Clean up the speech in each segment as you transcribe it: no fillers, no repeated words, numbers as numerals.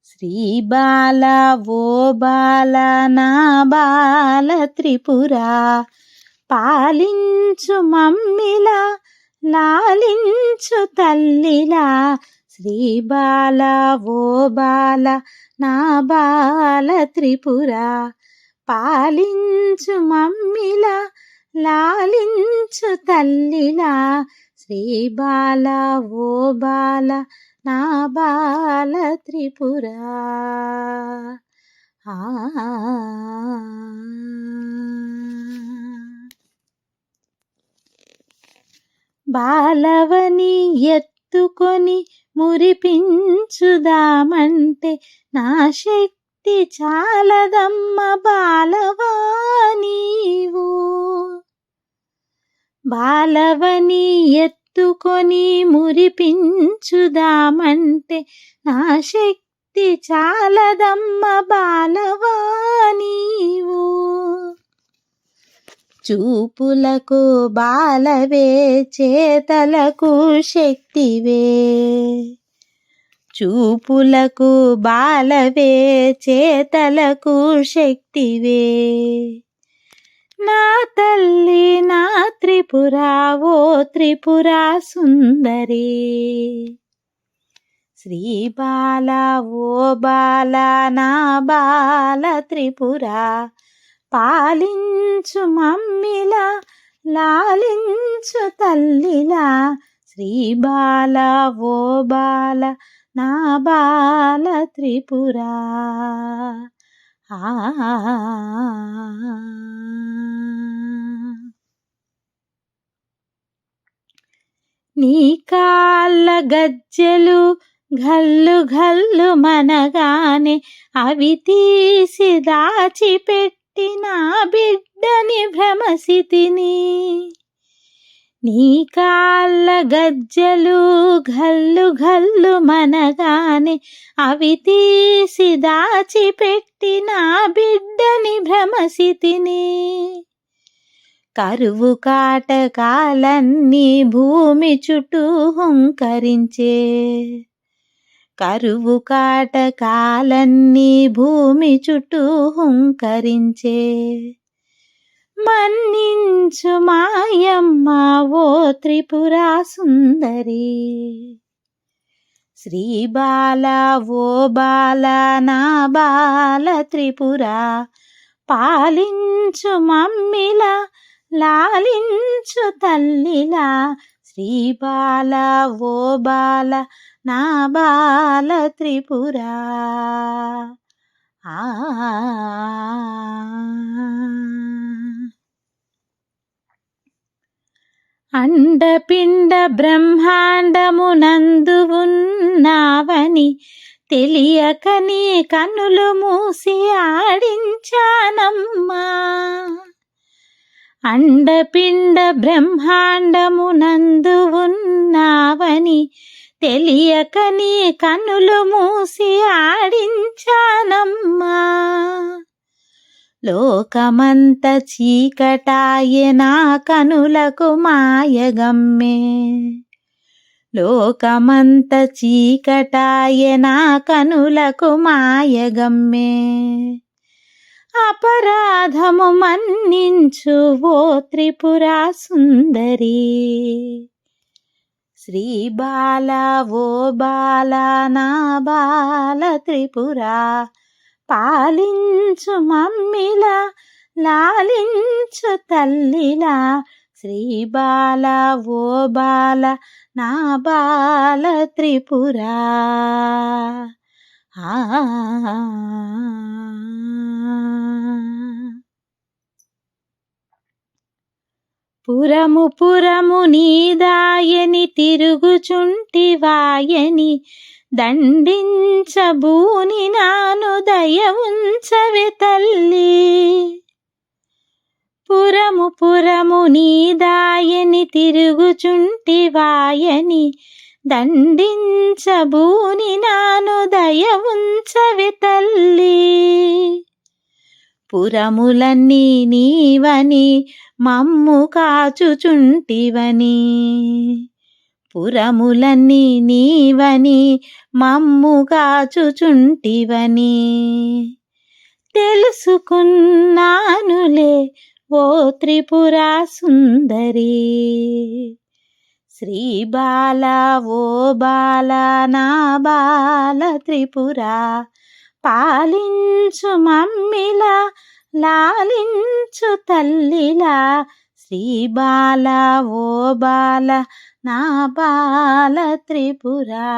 శ్రీ బాల ఓ బాల నా బాల త్రిపుర పాలించు మమ్మిలా లాలించు తల్లిలా. శ్రీ బాల ఓ బాల నా బాల త్రిపుర పాలించు మమ్మిలా లాలించు తల్లిలా. శ్రీ బాల ఓ బాల నా బాల త్రిపుర. బాలవని ఎత్తుకొని మురిపించుదామంటే నా శక్తి చాలదమ్మ బాలవా నీవు. బాలవని ఎత్తుకొని మురిపించుదామంటే నా శక్తి చాలదమ్మ బాలవా నీవు. చూపులకు బాలవే చేతలకు శక్తివే. చూపులకు బాలవే చేతలకు శక్తివే. నా తల్లి నా త్రిపుర ఓ త్రిపుర సుందరి. శ్రీ బాల ఓ బాల నా బాల త్రిపుర పాలించు మమ్మిలా లాలించు తల్లిలా. శ్రీ బాల ఓ బాల నా బాల త్రిపుర. నీ కాళ్ళ గజ్జెలు ఘల్లు ఘల్లు మనగానే అవి తీసి దాచిపెట్టి నా బిడ్డని భ్రమసితిని. నీ కాళ్ళ గజ్జెలు ఘల్లు ఘల్లు మనగానే అవి తీసి దాచిపెట్టి నా బిడ్డని భ్రమసితిని. కరువు కాటకాలన్నీ భూమి చుట్టూ హుంకరించే. కరువు కాటకాలన్నీ భూమి చుట్టూ హుంకరించే. మన్నించు మాయమ్మ ఓ త్రిపుర సుందరి. శ్రీ బాల ఓ బాల నా బాల త్రిపుర పాలించు మమ్మిలా లాలించు తల్లిలా. శ్రీ బాల ఓ బాల నా బాల త్రిపుర. అండపిండ బ్రహ్మాండమునందు ఉన్నావని తెలియక నీ కన్నులు మూసి ఆడించానమ్మా. అండపిండ బ్రహ్మాండమునందు ఉన్నావని తెలియక నీ కన్నులు మూసి ఆడించానమ్మా. లోకమంత చీకటాయే నా కనులకు మాయగమ్మే. లోకమంత చీకటాయే నా కనులకు మాయగమ్మే. అపరాధము మన్నించు ఓ త్రిపుర సుందరి. శ్రీ బాల ఓ బాల నా బాల త్రిపుర పాలించు మమ్మిలా లాలించు తల్లిలా. శ్రీ బాల ఓ బాల నా బాల త్రిపుర. పురము పురము నీదాయని తిరుగుచుంటివాయని దండించబూని నాను దయ ఉంచవే తల్లి. పురము పురము నీదాయని తిరుగుచుంటివాయని దండించబూని నాను దయ ఉంచవే తల్లి. పురములన్నీ నీవని మమ్ము కాచుచుంటివని. పురములన్నీ నీవని మమ్ముగాచుచుంటివని తెలుసుకున్నానులే ఓ త్రిపురా సుందరి. శ్రీ బాల ఓ బాల నా బాల త్రిపురా, పాలించు మమ్మిలా లాలించు తల్లిలా. శ్రీ బాల ఓ బాల నా బాల త్రిపురా.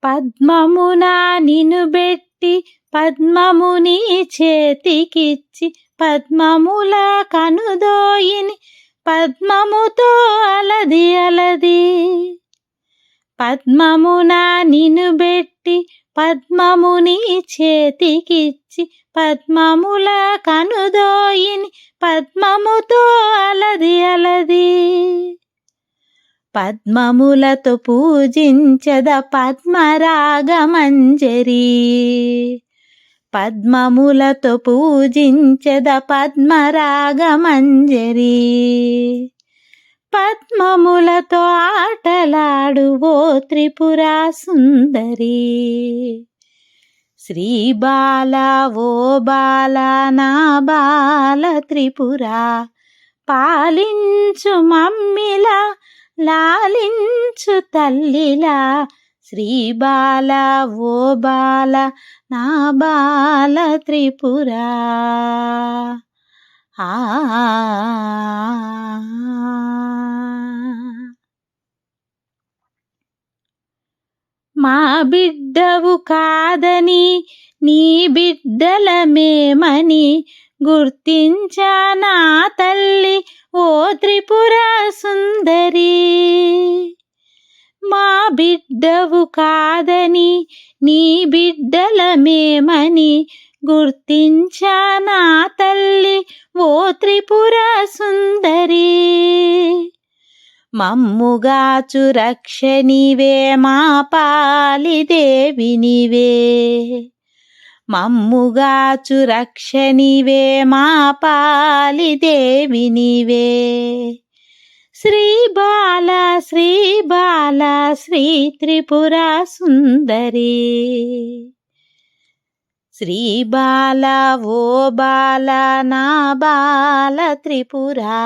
పద్మమున నిను బెట్టి పద్మముని చేతికిచ్చి పద్మముల కనుదోయిని పద్మముతో అలది అలది. పద్మమున నిను బెట్టి పద్మముని చేతికిచ్చి పద్మముల కనుదోయిని పద్మముతో అలది అలది. పద్మములతో పూజించద పద్మరాగమంజరి, పద్మములతో పూజించద పద్మరాగమంజరి. పద్మములతో ఆటలాడు ఓ త్రిపురా సుందరి. శ్రీ బాల ఓ బాల నా బాల త్రిపురా, పాలించు మమ్మిలా లాలించు తల్లిలా. శ్రీ బాల ఓ బాల నా బాల త్రిపురా. మా బిడ్డవు కాదని నీ బిడ్డలమేమని గుర్తించా నా తల్లి ఓ త్రిపుర సుందరి. మా బిడ్డవు కాదని నీ బిడ్డలమేమని గుర్తించా నా తల్లి ఓ త్రిపుర సుందరి. మమ్ముగాచు రక్షణివే మా పాలిదేవి నీవే, మమ్ముగాచు రక్షణివే మా పాలిదేవి నీవే. శ్రీ బాల శ్రీ బాల శ్రీ త్రిపుర సుందరి. శ్రీ బాల ఓ బాల నా బాల త్రిపురా,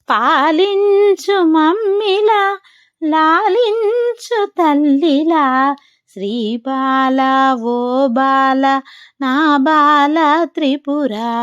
పాలించు మమ్మిలా లాలించు తల్లిలా. శ్రీ బాల ఓ బాల నా బాల త్రిపురా.